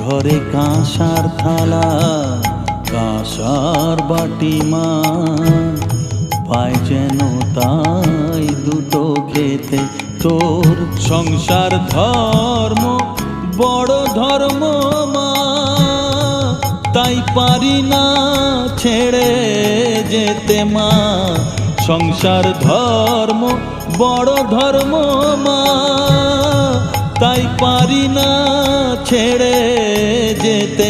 ঘরে কাঁসার থালা কাঁসার বাটি মা, পায় যেন তাই দুটো খেতে। তোর সংসার ধর্ম বড় ধর্ম মা, তাই পারি না ছেড়ে যেতে মা। সংসার ধর্ম বড় ধর্ম মা, তাই পারি না ছেড়ে যেতে।